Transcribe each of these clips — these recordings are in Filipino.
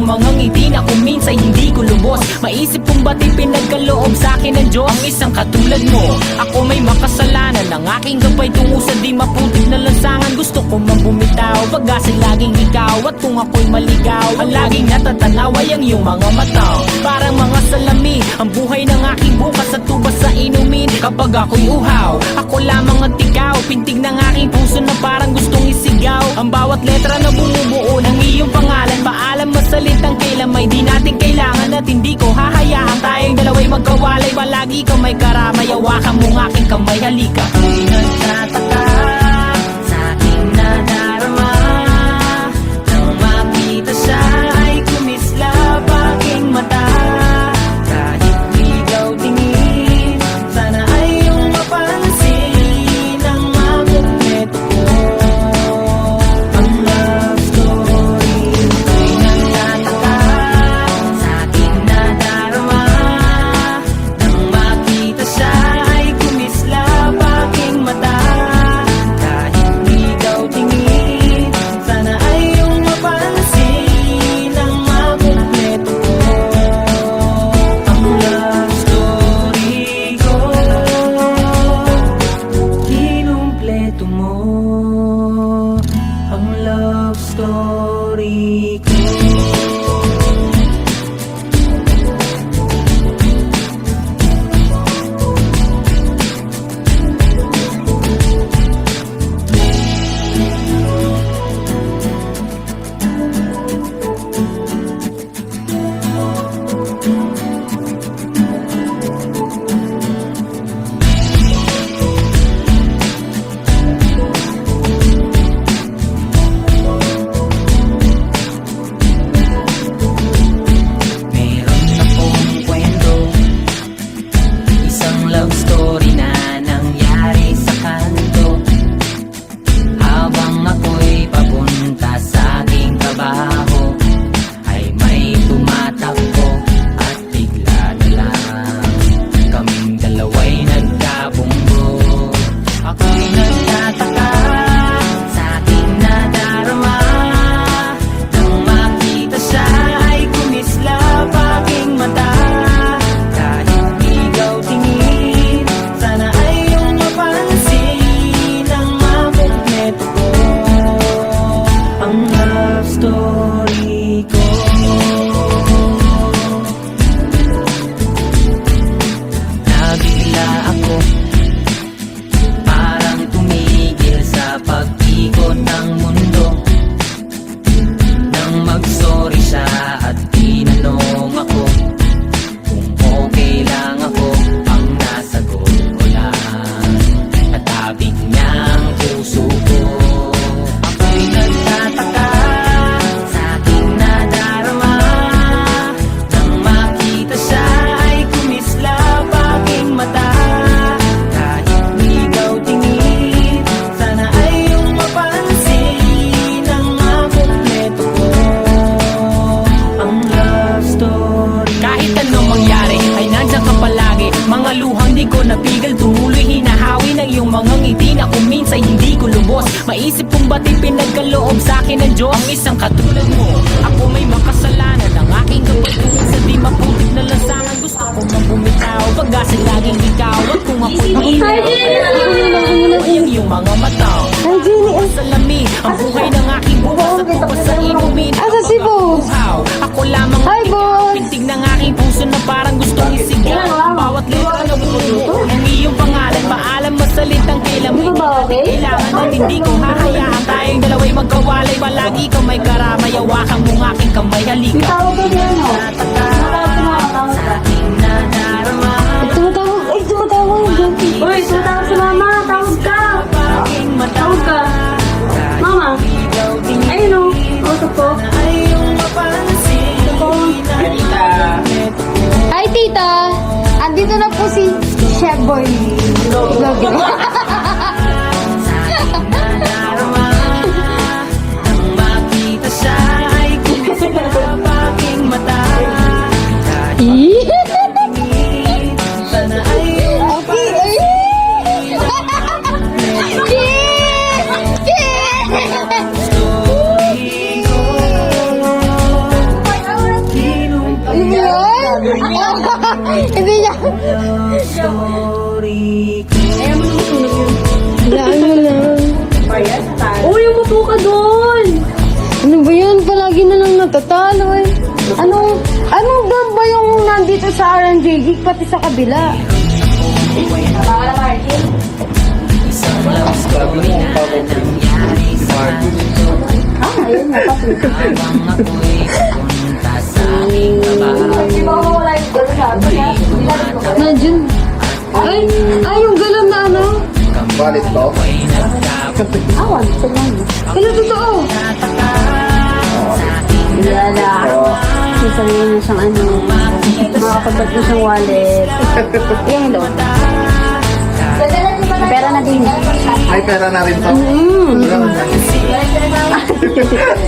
iyong mga ngiti na kung minsan hindi ko lubos. Maisip kong ba't pinagkaloob sa'kin ng Diyos ang isang katulad mo. Ako may makasalanan, ang aking gabay tungo sa di maputik na lansangan. Gusto ko man bumitaw, pag-asa'y laging ikaw. At kung ako'y maligaw, ang laging natatanaw ay ang iyong mga mata. Parang mga salamin, ang buhay ng aking bukas at tubas sa inumin. Kapag ako'y uhaw, ako lamang at ikaw. Pintig ng aking puso na parang gustong isigaw. Ang bawat letra na bumubuo ng iyong pangalan. Paalam masalitang kailan may di natin kailangan. At hindi ko hahayaan tayong dalawa'y magkawalay. Palagi ka may karamay, hawakan mong aking kamay, halika. Ako'y nagtataka sa aking nadarama, nang makita siya ay kumislap aking mata. Kahit ligaw tingin, sana ay iyong mapansin ang makumpleto ko. Ang love story ko'y nagtataka sa aking nadarama, nang makita siya ay kumislap aking mata. Kahit ligaw tingin, sana ay iyong mapansin ang makumpleto ko. Ang love story ko, kinumpleto mo. Ang love story ko. Meron akong kwento, isang love story na nangyari sa kanto. Habang ako'y papunta sa aking trabaho, ay may tumatakbo at bigla na lang kaming dalawa'y nagkabunggo. Ako'y nagtataka sa aking nadarama, nang makita siya ay kumislap aking mata. Kahit ligaw tingin, sana ay iyong mapansin ang makumpleto ko. Ang love story ko. Nabigla ako, parang tumigil sa pag-ikot ng mundo. Nang mag-sorry siya at tinanong ako kung okay lang ako, ang nasagot ko lang natabig niya ang puso ko. Ako'y nagtataka sa aking nadarama, nang makita siya ay kumislap aking mata. Kahit ligaw tingin, sana ay iyong mapansin ang makumpleto ko. Ang love story. Kahit anong mangyari ay nandiyan ka palagi. Mga luhang di ko napigil, tumuloy hinahawi ng iyong mga ngiti na kung minsan hindi ko lubos. Maisip kong ba't pinagkaloob sa'kin ng Diyos ang isang katulad mo. Ako may makasalanan, ang aking gabay tungo sa di maputik na lansangan. Gusto ko man bumitaw, pag-asa'y laging ikaw. At kung ako'y maligaw, ay ang iyong mga mata. Ang salamin, ang buhay ng aking bukas at tubas sa inumin. Asa si Boss? Uhaw, ako lamang Hi, at ikaw. Boss. Pintig ng aking puso na parang gustong isigaw. Ang bawat letra na bumubuo ng iyong pangalan. Paalam masalitang kailan may di natin kailangan. At hindi ko hahayaan tayong dalawa'y magkawalay. Palagi ka may karamay, hawakan mong aking kamay, halika. Tawag ka din, no? Sa aking nadarama, Tumatawag. Ay, tumatawag. Uy, tumatawag si Mama. Tawag ka. aking mata. Tawag ka. Mama. Ayun, no? Kausap ko. Ay iyong mapansin ang makumpleto ko. Hi, tita. Andito na po si Chef Boy. Vlogger. Sa aking nadarama, nang makita siya ay kumislap aking Hindi niya. Laan mo lang. Uy, umupo ka doon! Ano ba yun? Palagi na lang natatalo eh. Anong doon ba yung nandito sa RNJ Geek pati sa kabila? Isang love story na nangyari sa Ayun nga, papi. habang ako'y pumunta sa aming bahay. Di ba ako wala yung gano'n sabi niya? Nandiyan. Ay, yung galon na ano? Wallet to? Ako'y nagkapit Awan, ito lang. Ano totoo? nataka sa aking Yala. Sasabihin niya siyang ano, makakapag mo siyang wallet. Yan, hello. Pera na din. Ay, pera na rin to.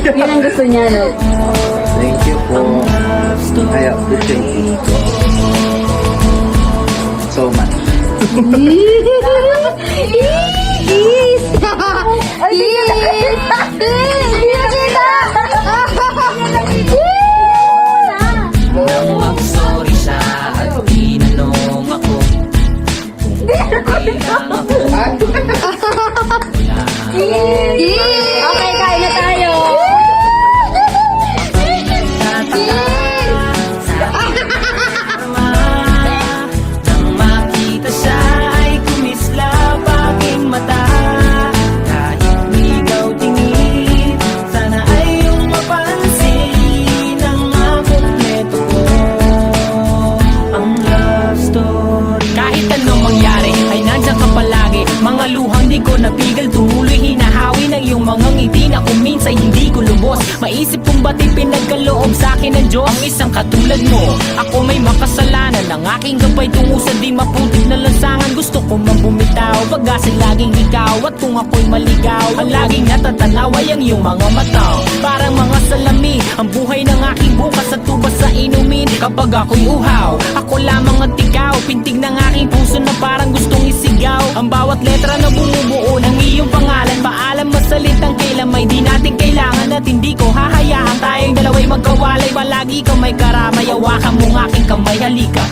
Yun ang gusto niya, no? Thank you po. Ay, thank you so much. nang mag-sorry siya at tinanong ako kung kailang ako Okay, kain na tayo. nang makita siya ay kumislap aking mata kahit ligaw tingin sana ay iyong mapansin ang makumpleto ko ang love story kahit anong mangyari ay nandiyan ka palagi mga luhang di ko napigil tumuloy hinahawi ng iyong mga ngiti na kung minsan hindi ko lubos maisip kong ba't pinagkaloob sa akin ng Diyos ang isang katulad mo ako may makasalanan ang aking gabay tungo sa di maputik na lansangan gusto ko man bumitaw pag-asing laging ikaw at kung ako'y maligaw ang laging natatanaw ay ang iyong mga mata parang mga salamin ang buhay ng aking bukas at tubas sa inumin kapag ako'y uhaw ako lamang at ikaw pintig ng aking puso na parang gustong isigaw ang bawat letra na bumubuo ng iyong pangalan paalam masalitang kailan may di natin kailangan at hindi ko hahayaan tayong dalawa'y magkawalay palagi ka may karamay hawakan mong aking kamay halika